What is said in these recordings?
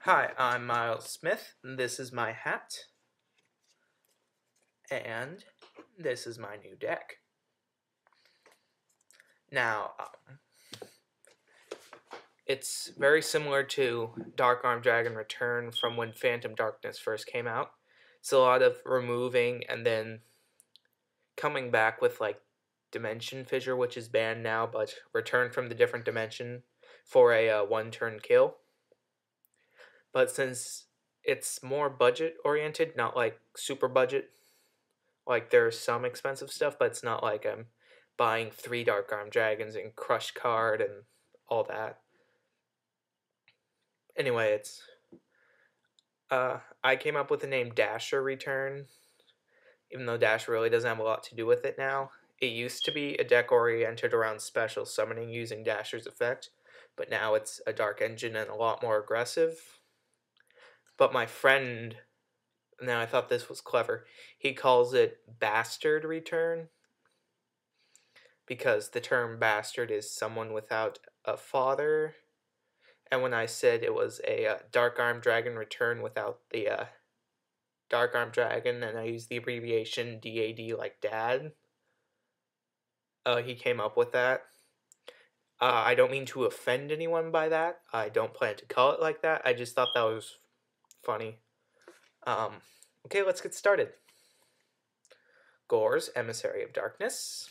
Hi, I'm Miles Smith. This is my hat, and this is my new deck. Now, it's very similar to Dark Armed Dragon Return from when Phantom Darkness first came out. It's a lot of removing and then coming back with like Dimension Fissure, which is banned now, but return from the different dimension for a one-turn kill. But since it's more budget oriented, not like super budget, like there's some expensive stuff, but it's not like I'm buying 3 Dark Armed Dragons and Crush Card and all that. Anyway, I came up with the name Dasher Return, even though Dasher really doesn't have a lot to do with it now. It used to be a deck oriented around special summoning using Dasher's effect, but now it's a dark engine and a lot more aggressive. But my friend, now I thought this was clever, he calls it Bastard Return, because the term bastard is someone without a father. And when I said it was a Dark Armed Dragon Return without the Dark Armed Dragon, and I used the abbreviation DAD like dad, he came up with that. I don't mean to offend anyone by that. I don't plan to call it like that. I just thought that was funny. Okay, let's get started. Gorz, Emissary of Darkness.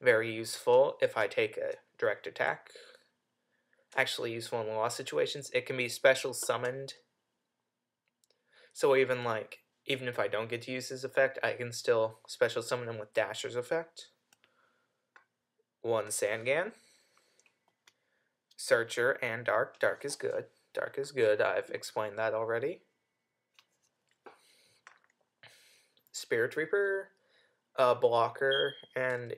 Very useful if I take a direct attack. Actually useful in loss situations. It can be special summoned. So even if I don't get to use his effect, I can still special summon him with Dasher's effect. 1 Sangan. Searcher and Dark. Dark is good. Dark is good. I've explained that already. Spirit Reaper, blocker, and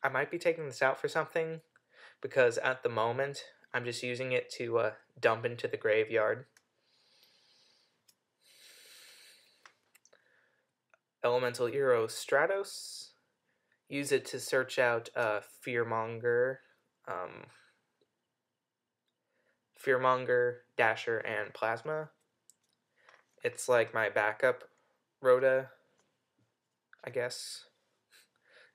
I might be taking this out for something because at the moment I'm just using it to dump into the graveyard. Elemental Hero Stratos. Use it to search out Fearmonger, Dasher, and Plasma. It's like my backup Rhoda, I guess.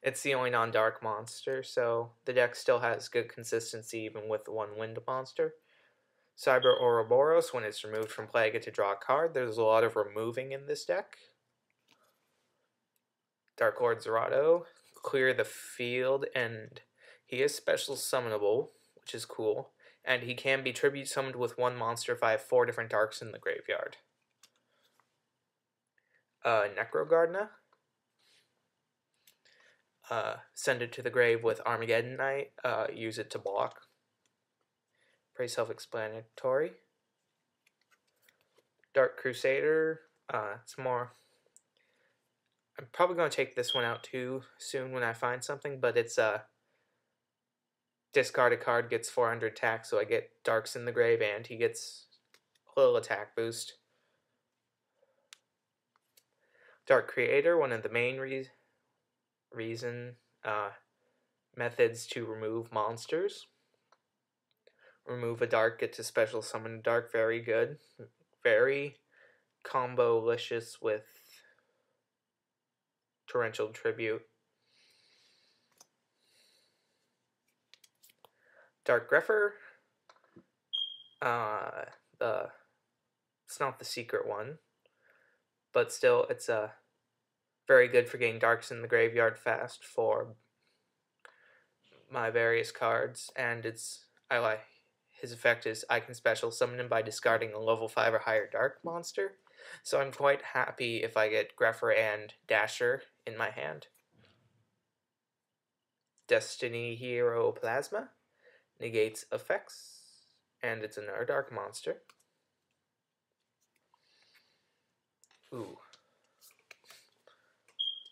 It's the only non-dark monster, so the deck still has good consistency even with one wind monster. Cyber Ouroboros, when it's removed from play, I get to draw a card. There's a lot of removing in this deck. Dark Lord Zerato, clear the field, and he is special summonable, which is cool. And he can be tribute summoned with one monster if I have 4 different darks in the graveyard. Necrogardna. Send it to the grave with Armageddon Knight. Use it to block. Pretty self-explanatory. Dark Crusader. It's more... I'm probably going to take this one out too soon when I find something, but it's discard a card, gets 400 attack, so I get darks in the grave, and he gets a little attack boost. Dark Creator, one of the main methods to remove monsters. Remove a dark, get to special summon a dark, very good. Very combo-licious with Torrential Tribute. Dark Grepher. It's not the secret one, but still, it's very good for getting darks in the graveyard fast for my various cards, and I like his effect is I can special summon him by discarding a level 5 or higher dark monster, so I'm quite happy if I get Grepher and Dasher in my hand. Destiny Hero Plasma negates effects, and it's another dark monster. Ooh.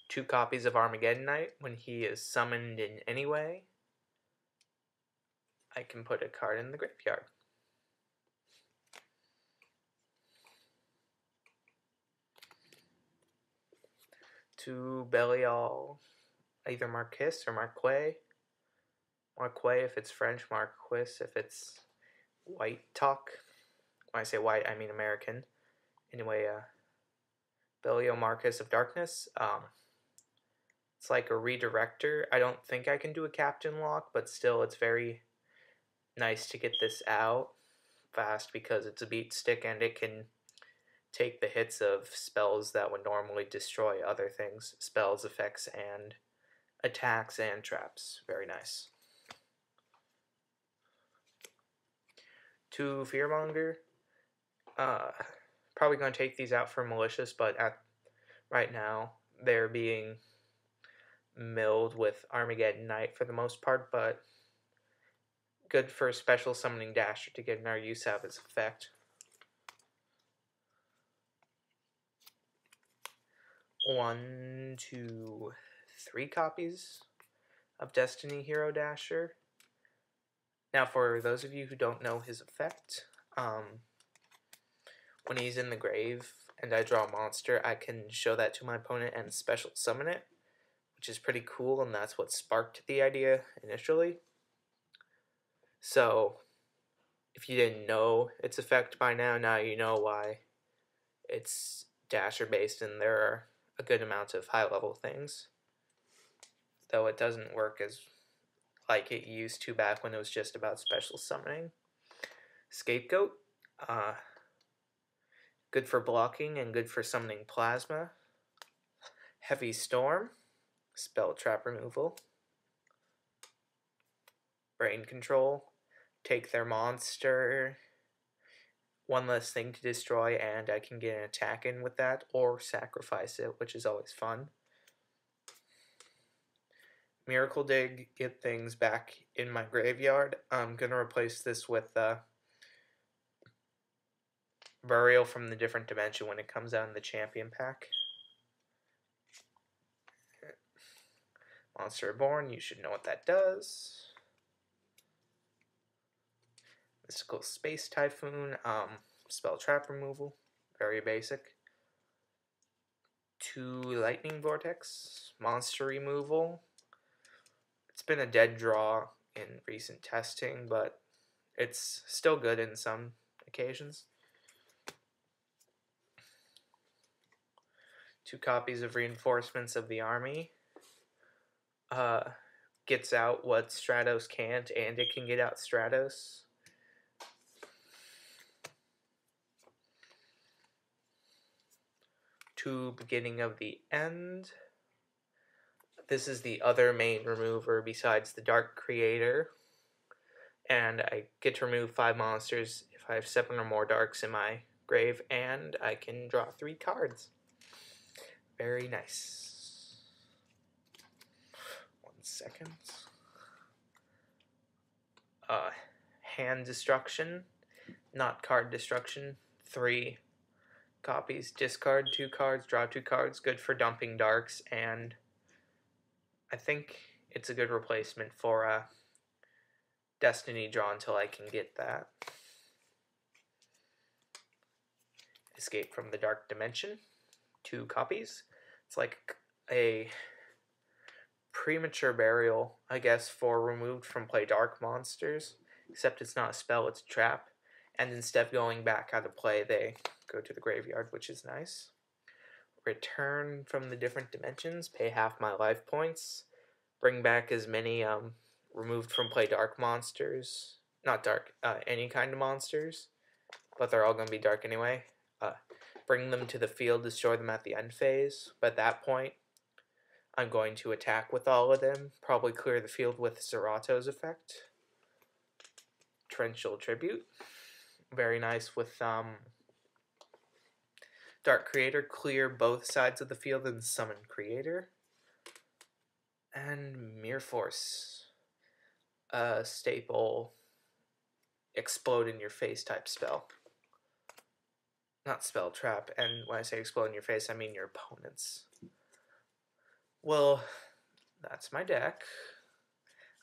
2 copies of Armageddon Knight. When he is summoned in any way, I can put a card in the graveyard. To Belial, either Marquis or Marquis. Marquis if it's French, Marquis if it's white talk. When I say white, I mean American. Anyway, Belial Marquis of Darkness. It's like a redirector. I don't think I can do a captain lock, but still it's very nice to get this out fast because it's a beat stick and it can take the hits of spells that would normally destroy other things. Spells, effects, and attacks and traps. Very nice. 2 Fearmonger. Probably going to take these out for Malicious, but right now they're being milled with Armageddon Knight for the most part, but good for special summoning Dasher to get our use out of its effect. 1, 2, 3 copies of Destiny Hero Dasher. Now, for those of you who don't know his effect, when he's in the grave and I draw a monster, I can show that to my opponent and special summon it, which is pretty cool, and that's what sparked the idea initially. So, if you didn't know its effect by now you know why. It's Dasher based and there are a good amount of high level things. Though it doesn't work as like it used to back when it was just about special summoning. Scapegoat. Good for blocking and good for summoning plasma. Heavy Storm. Spell trap removal. Brain control. Take their monster. 1 less thing to destroy, and I can get an attack in with that, or sacrifice it, which is always fun. Miracle Dig, get things back in my graveyard. I'm going to replace this with Burial from the Different Dimension when it comes out in the Champion Pack. Monster Reborn, you should know what that does. Mystical Space Typhoon, spell trap removal, very basic. 2 Lightning Vortex, monster removal. It's been a dead draw in recent testing, but it's still good in some occasions. 2 copies of Reinforcements of the Army. Gets out what Stratos can't, and it can get out Stratos. 2 Beginning of the End. This is the other main remover besides the Dark Creator. And I get to remove 5 monsters if I have 7 or more darks in my grave, and I can draw 3 cards. Very nice. 1 second. Hand destruction, not card destruction. 3 copies. Discard 2 cards, draw 2 cards. Good for dumping darks, and I think it's a good replacement for Destiny draw until I can get that. Escape from the Dark Dimension. 2 copies. It's like a premature burial, I guess, for removed from play dark monsters. Except it's not a spell, it's a trap. And instead of going back out of play, they go to the graveyard, which is nice. Return from the Different Dimensions. Pay half my life points. Bring back as many removed from play dark monsters. Not dark, any kind of monsters. But they're all going to be dark anyway. Bring them to the field, destroy them at the end phase. But at that point, I'm going to attack with all of them. Probably clear the field with Zerato's effect. Torrential Tribute. Very nice with Dark Creator. Clear both sides of the field and summon Creator. And Mirror Force. Staple. Explode in your face type spell. Not spell trap. And when I say explode in your face, I mean your opponent's. Well, that's my deck.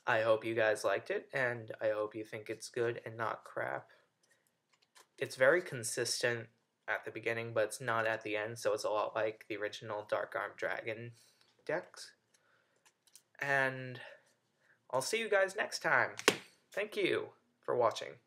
I hope you guys liked it, and I hope you think it's good and not crap. It's very consistent at the beginning, but it's not at the end, so it's a lot like the original Dark Armed Dragon decks. And I'll see you guys next time. Thank you for watching.